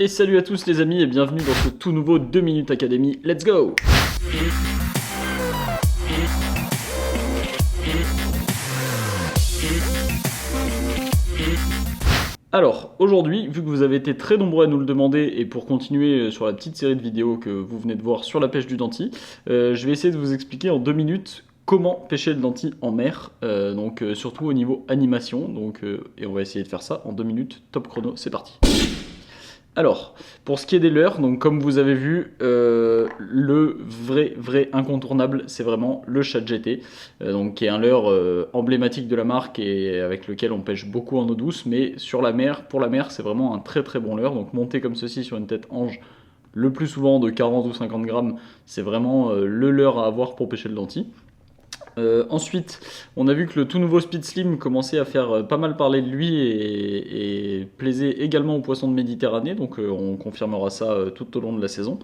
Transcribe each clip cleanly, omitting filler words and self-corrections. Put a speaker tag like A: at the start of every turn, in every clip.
A: Et salut à tous les amis et bienvenue dans ce tout nouveau 2 Minutes Academy, let's go! Alors, aujourd'hui, vu que vous avez été très nombreux à nous le demander, et pour continuer sur la petite série de vidéos que vous venez de voir sur la pêche du denti, je vais essayer de vous expliquer en 2 minutes comment pêcher le denti en mer, surtout au niveau animation, et on va essayer de faire ça en 2 minutes, top chrono, c'est parti. Alors, pour ce qui est des leurres, donc comme vous avez vu, le vrai incontournable, c'est vraiment le Shad GT, qui est un leurre emblématique de la marque et avec lequel on pêche beaucoup en eau douce, mais pour la mer, c'est vraiment un très bon leurre. Donc monté comme ceci sur une tête ange, le plus souvent de 40 ou 50 grammes, c'est vraiment le leurre à avoir pour pêcher le denti. Ensuite, on a vu que le tout nouveau Speed Slim commençait à faire pas mal parler de lui et plaisait également aux poissons de Méditerranée, donc on confirmera ça tout au long de la saison.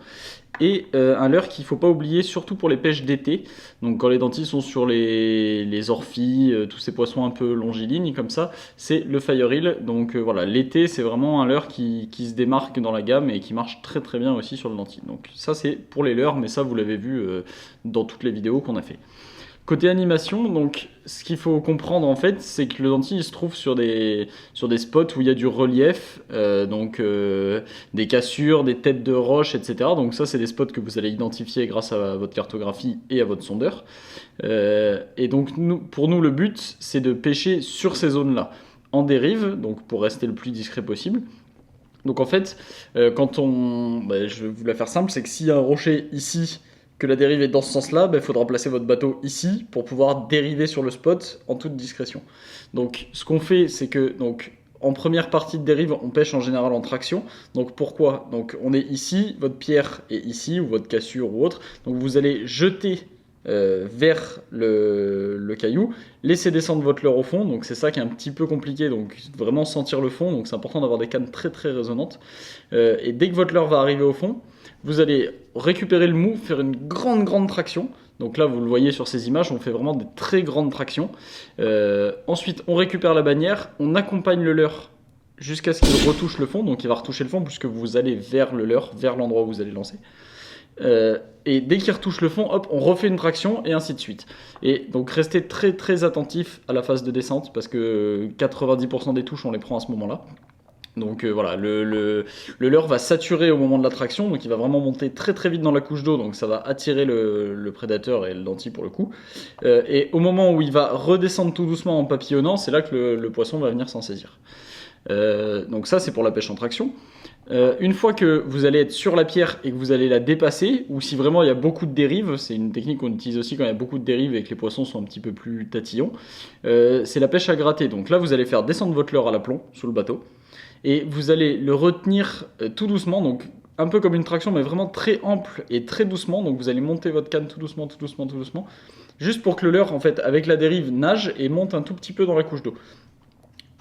A: Et un leurre qu'il ne faut pas oublier, surtout pour les pêches d'été, donc quand les dentis sont sur les orphies, tous ces poissons un peu longilignes comme ça, c'est le Fire Eel. Donc voilà, l'été c'est vraiment un leurre qui se démarque dans la gamme et qui marche très bien aussi sur le denti. Donc ça c'est pour les leurres, mais ça vous l'avez vu dans toutes les vidéos qu'on a fait. Côté animation, donc, ce qu'il faut comprendre en fait, c'est que le denti il se trouve sur des spots où il y a du relief, des cassures, des têtes de roches, etc. Donc ça, c'est des spots que vous allez identifier grâce à votre cartographie et à votre sondeur. Et donc pour nous, le but, c'est de pêcher sur ces zones-là, en dérive, donc pour rester le plus discret possible. Donc en fait, je vais vous la faire simple, c'est que s'il y a un rocher ici, que la dérive est dans ce sens-là, il faudra placer votre bateau ici pour pouvoir dériver sur le spot en toute discrétion. Donc ce qu'on fait, c'est que en première partie de dérive, on pêche en général en traction. Donc pourquoi? Donc on est ici, votre pierre est ici, ou votre cassure ou autre. Donc vous allez jeter vers le caillou, laisser descendre votre leurre au fond, donc c'est ça qui est un petit peu compliqué, donc vraiment sentir le fond, donc c'est important d'avoir des cannes très résonantes, et dès que votre leurre va arriver au fond, vous allez récupérer le mou, faire une grande traction, donc là vous le voyez sur ces images, on fait vraiment des très grandes tractions, ensuite on récupère la bannière, on accompagne le leurre jusqu'à ce qu'il retouche le fond, donc il va retoucher le fond puisque vous allez vers le leurre, vers l'endroit où vous allez lancer. Et dès qu'il retouche le fond, hop, on refait une traction et ainsi de suite. Et donc restez très attentif à la phase de descente parce que 90% des touches on les prend à ce moment-là. Donc voilà, le leurre va saturer au moment de la traction, donc il va vraiment monter très vite dans la couche d'eau, donc ça va attirer le prédateur et le denti pour le coup. Et au moment où il va redescendre tout doucement en papillonnant, c'est là que le poisson va venir s'en saisir. Donc ça c'est pour la pêche en traction. Une fois que vous allez être sur la pierre et que vous allez la dépasser, ou si vraiment il y a beaucoup de dérives, c'est une technique qu'on utilise aussi quand il y a beaucoup de dérives et que les poissons sont un petit peu plus tatillons, c'est la pêche à gratter. Donc là vous allez faire descendre votre leurre à l'aplomb sous le bateau et vous allez le retenir tout doucement, donc un peu comme une traction mais vraiment très ample et très doucement, donc vous allez monter votre canne tout doucement, juste pour que le leurre en fait avec la dérive nage et monte un tout petit peu dans la couche d'eau.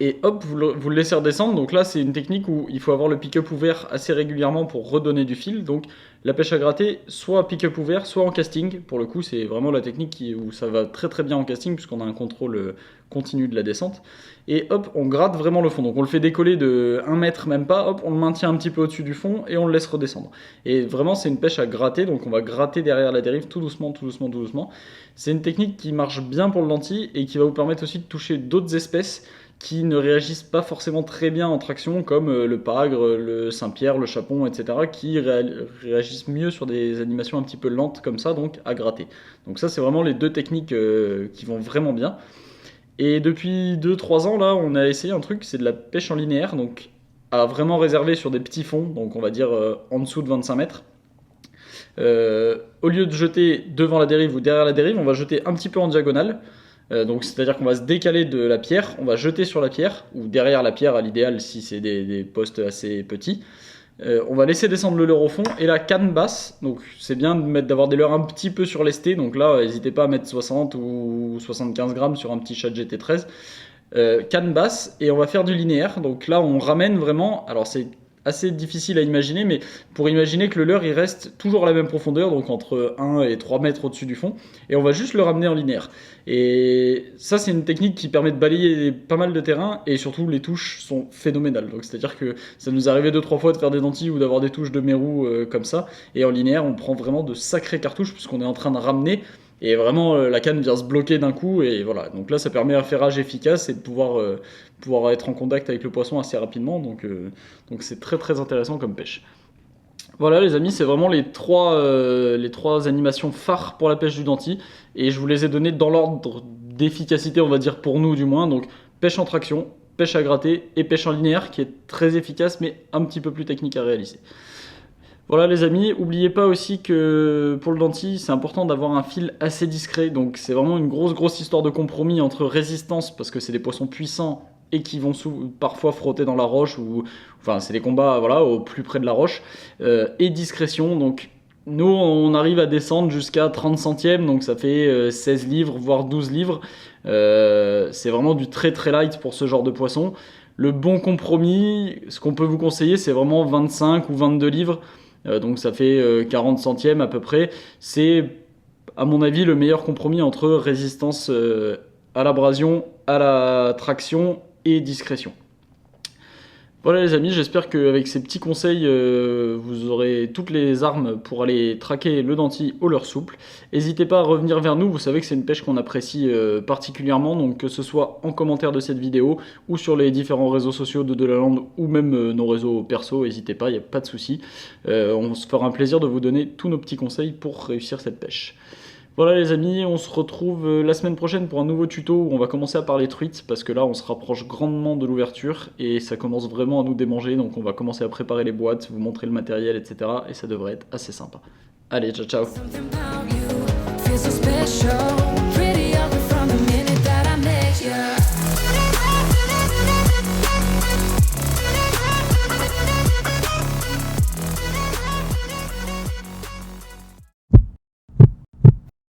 A: Et hop, vous le laissez redescendre. Donc là, c'est une technique où il faut avoir le pick-up ouvert assez régulièrement pour redonner du fil. Donc la pêche à gratter, soit pick-up ouvert, soit en casting. Pour le coup, c'est vraiment la technique où ça va très bien en casting, puisqu'on a un contrôle continu de la descente. Et hop, on gratte vraiment le fond. Donc on le fait décoller de 1 mètre, même pas. Hop, on le maintient un petit peu au-dessus du fond et on le laisse redescendre. Et vraiment, c'est une pêche à gratter. Donc on va gratter derrière la dérive tout doucement. C'est une technique qui marche bien pour le denti et qui va vous permettre aussi de toucher d'autres espèces qui ne réagissent pas forcément très bien en traction, comme le pagre, le Saint-Pierre, le chapon, etc., qui réagissent mieux sur des animations un petit peu lentes comme ça, donc à gratter. Donc ça, c'est vraiment les deux techniques qui vont vraiment bien. Et depuis 2-3 ans, là, on a essayé un truc, c'est de la pêche en linéaire, donc à vraiment réserver sur des petits fonds, donc on va dire en dessous de 25 mètres. Au lieu de jeter devant la dérive ou derrière la dérive, on va jeter un petit peu en diagonale. Donc c'est-à-dire qu'on va se décaler de la pierre, on va jeter sur la pierre, ou derrière la pierre à l'idéal si c'est des postes assez petits. On va laisser descendre le leurre au fond, et la canne basse, donc c'est bien d'avoir des leurres un petit peu surlestés, donc là n'hésitez pas à mettre 60 ou 75 grammes sur un petit Shad GT13. Canne basse, et on va faire du linéaire, donc là on ramène vraiment, alors c'est assez difficile à imaginer, mais pour imaginer que le leurre il reste toujours à la même profondeur, donc entre 1 et 3 mètres au-dessus du fond, et on va juste le ramener en linéaire. Et ça c'est une technique qui permet de balayer pas mal de terrain, et surtout les touches sont phénoménales. Donc c'est-à-dire que ça nous est arrivé 2-3 fois de faire des dentilles ou d'avoir des touches de Meru comme ça, et en linéaire on prend vraiment de sacrées cartouches puisqu'on est en train de ramener. Et vraiment, la canne vient se bloquer d'un coup, et voilà. Donc là, ça permet un ferrage efficace et de pouvoir être en contact avec le poisson assez rapidement. Donc c'est très très intéressant comme pêche. Voilà les amis, c'est vraiment les trois animations phares pour la pêche du denti. Et je vous les ai données dans l'ordre d'efficacité, on va dire pour nous du moins. Donc pêche en traction, pêche à gratter et pêche en linéaire qui est très efficace mais un petit peu plus technique à réaliser. Voilà les amis, n'oubliez pas aussi que pour le denti, c'est important d'avoir un fil assez discret. Donc c'est vraiment une grosse histoire de compromis entre résistance, parce que c'est des poissons puissants et qui vont parfois frotter dans la roche, ou enfin c'est des combats voilà, au plus près de la roche, et discrétion. Donc nous on arrive à descendre jusqu'à 30 centièmes, donc ça fait 16 livres, voire 12 livres. C'est vraiment du très light pour ce genre de poisson. Le bon compromis, ce qu'on peut vous conseiller, c'est vraiment 25 ou 22 livres. Donc ça fait 40 centièmes à peu près. C'est à mon avis le meilleur compromis entre résistance à l'abrasion, à la traction et discrétion. Voilà les amis, j'espère qu'avec ces petits conseils, vous aurez toutes les armes pour aller traquer le denti au leurre souple. N'hésitez pas à revenir vers nous, vous savez que c'est une pêche qu'on apprécie particulièrement, donc que ce soit en commentaire de cette vidéo ou sur les différents réseaux sociaux de Delaland ou même nos réseaux perso, n'hésitez pas, il n'y a pas de souci. On se fera un plaisir de vous donner tous nos petits conseils pour réussir cette pêche. Voilà les amis, on se retrouve la semaine prochaine pour un nouveau tuto où on va commencer à parler truite, parce que là on se rapproche grandement de l'ouverture et ça commence vraiment à nous démanger, donc on va commencer à préparer les boîtes, vous montrer le matériel, etc. et ça devrait être assez sympa. Allez, ciao ciao.